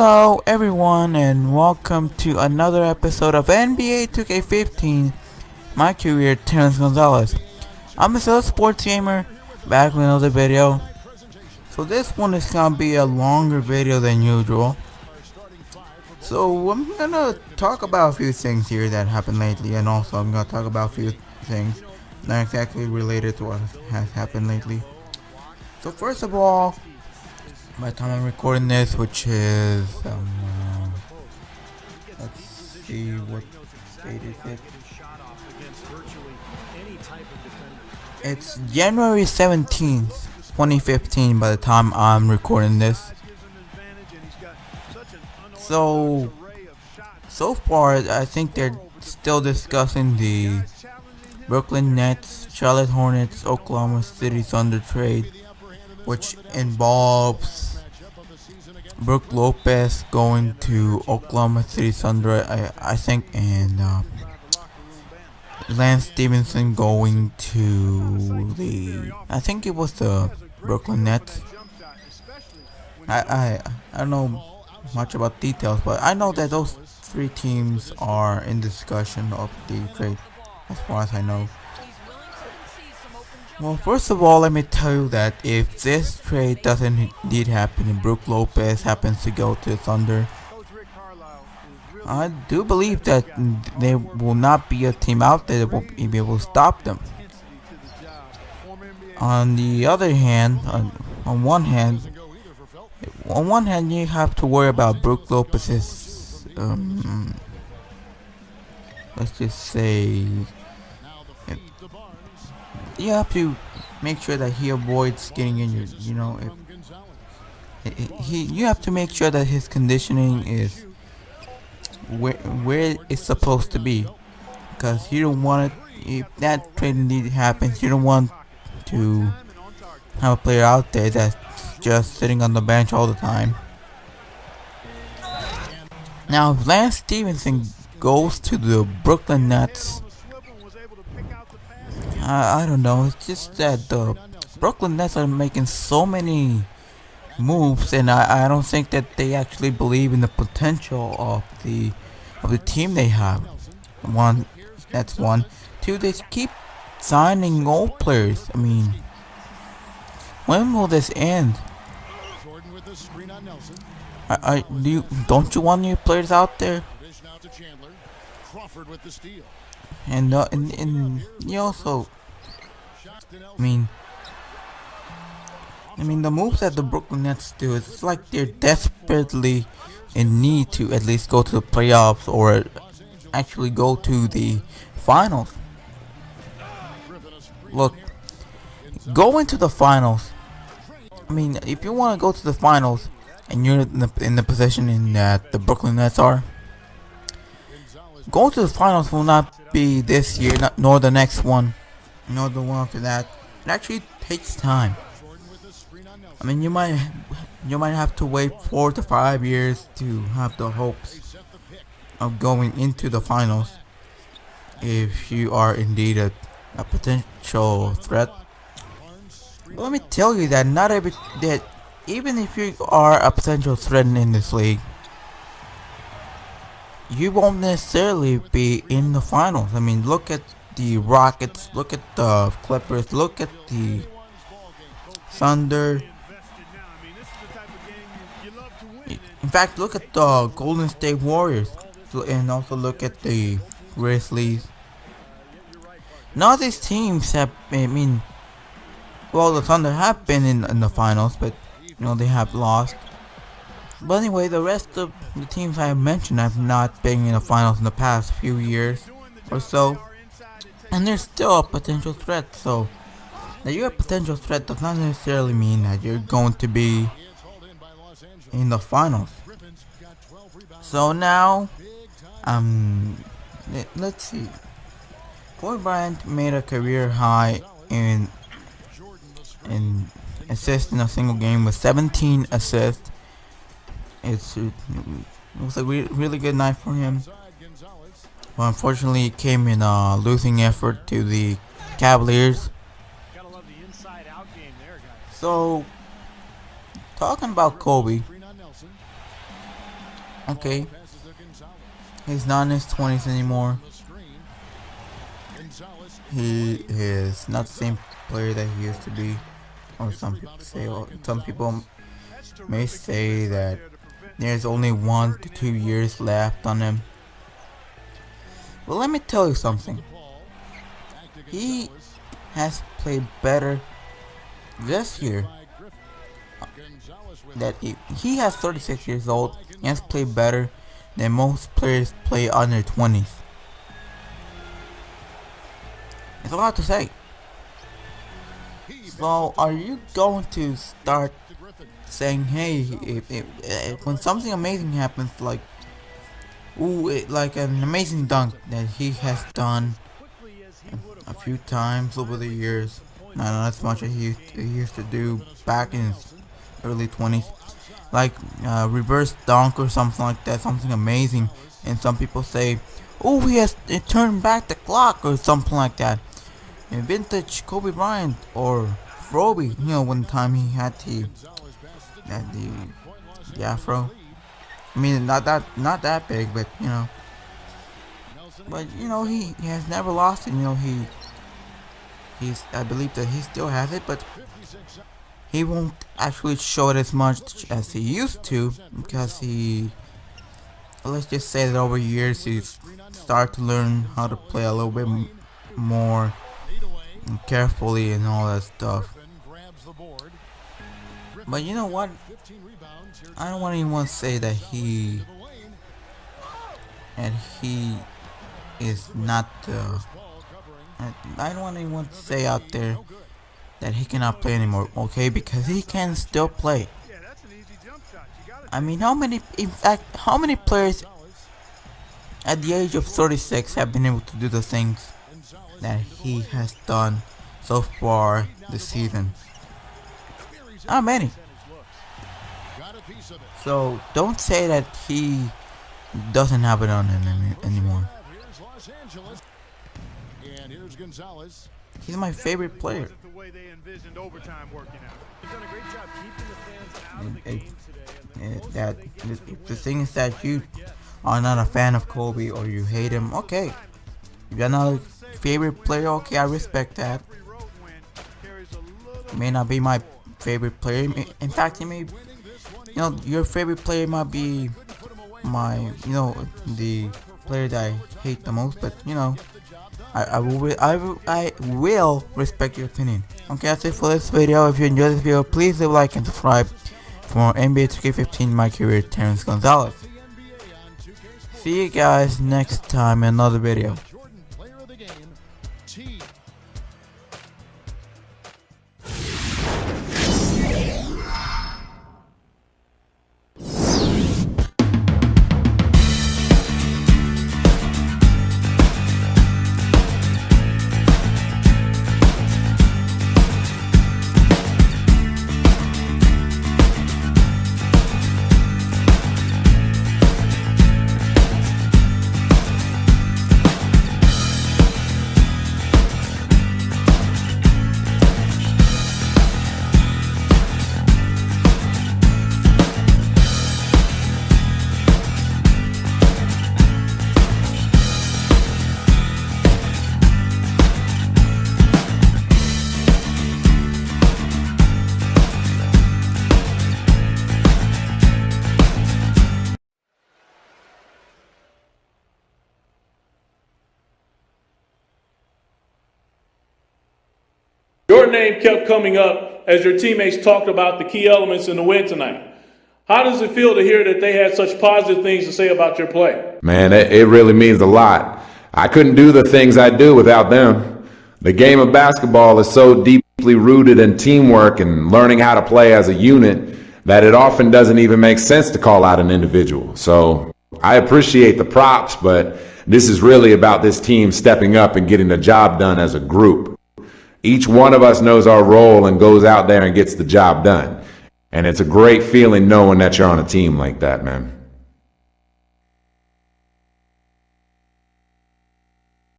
Hello everyone and welcome to another episode of NBA 2K15 MyCAREER Terence Gonzalez. I'm a sports gamer back with another video. So this one is gonna be a longer video than usual. So I'm gonna talk about a few things here that happened lately, and also I'm gonna talk about a few things not exactly related to what has happened lately. So first of all, by the time I'm recording this, which is let's see, what date is it? It's January 17th, 2015 by the time I'm recording this. So far, I think they're still discussing the Brooklyn Nets, Charlotte Hornets, Oklahoma City Thunder trade, which involves Brook Lopez going to Oklahoma City Thunder, I think, and Lance Stevenson going to I think it was the Brooklyn Nets. I don't know much about details, but I know that those three teams are in discussion of the trade, as far as I know. Well, first of all, let me tell you that if this trade doesn't indeed happen and Brook Lopez happens to go to Thunder, I do believe that there will not be a team out there that will be able to stop them. On the other hand, on one hand, you have to worry about Brook Lopez's, let's just say, you have to make sure that he avoids getting injured. You have to make sure that his conditioning is where it's supposed to be, because you don't want it. If that trade indeed happens, you don't want to have a player out there that's just sitting on the bench all the time. Now, if Lance Stevenson goes to the Brooklyn Nets, I don't know. It's just that the Brooklyn Nets are making so many moves, and I don't think that they actually believe in the potential of the team they have. That's one. Two, they keep signing old players. I mean, when will this end? Don't you want new players out there? And you also, I mean, the moves that the Brooklyn Nets do, it's like they're desperately in need to at least go to the playoffs or actually go to the finals. Look, going to the finals, I mean, if you want to go to the finals and you're in the position that the Brooklyn Nets are, going to the finals will not be this year, nor the next one, nor the one after that. It actually takes time. I mean, you might have to wait 4 to 5 years to have the hopes of going into the finals if you are indeed a potential threat. But let me tell you that even if you are a potential threat in this league, you won't necessarily be in the finals. I mean, look at the Rockets, look at the Clippers, look at the Thunder. In fact, look at the Golden State Warriors, and also look at the Grizzlies. None of these teams have, the Thunder have been in the finals, but they have lost. But anyway, the rest of the teams I have mentioned have not been in the finals in the past few years or so, and they're still a potential threat. So that you're a potential threat does not necessarily mean that you're going to be in the finals. So now, let's see. Kobe Bryant made a career high in assists in a single game with 17 assists. It was a really good night for him. But unfortunately, it came in a losing effort to the Cavaliers. So, talking about Kobe, Okay, he's not in his 20s anymore. He is not the same player that he used to be, or some people say. Or some people may say that there's only 1 to 2 years left on him. Well, let me tell you something. He has played better this year. That he has 36 years old. He has played better than most players play under 20s. It's a lot to say. So, are you going to start saying, hey, when something amazing happens, like, like an amazing dunk that he has done a few times over the years, not as much as he used to do back in his early 20s, like reverse dunk or something like that, something amazing, and some people say, oh, he has turned back the clock or something like that. Vintage Kobe Bryant or Roby, one time he had the afro. I mean, not that big, but but he has never lost it. I believe that he still has it, but he won't actually show it as much as he used to, because let's just say that over years he's started to learn how to play a little bit more carefully and all that stuff. But you know what? I don't want anyone to say that he is not. I don't want anyone to say out there that he cannot play anymore. Okay, because he can still play. I mean, how many players at the age of 36 have been able to do the things that he has done so far this season? Not many. So don't say that he doesn't have it on him anymore. He's my favorite player. The thing is that you are not a fan of Kobe or you hate him. Okay, if you're not a favorite player, okay, I respect that. He may not be my favorite player. In fact, he may, your favorite player might be my, the player that I hate the most. But I will respect your opinion. Okay, that's it for this video. If you enjoyed this video, please leave a like and subscribe for more NBA 2K15 MyCAREER Terence Gonzalez. See you guys next time in another video. Your name kept coming up as your teammates talked about the key elements in the win tonight. How does it feel to hear that they had such positive things to say about your play? Man, it really means a lot. I couldn't do the things I do without them. The game of basketball is so deeply rooted in teamwork and learning how to play as a unit that it often doesn't even make sense to call out an individual. So I appreciate the props, but this is really about this team stepping up and getting the job done as a group. Each one of us knows our role and goes out there and gets the job done. And it's a great feeling knowing that you're on a team like that, man.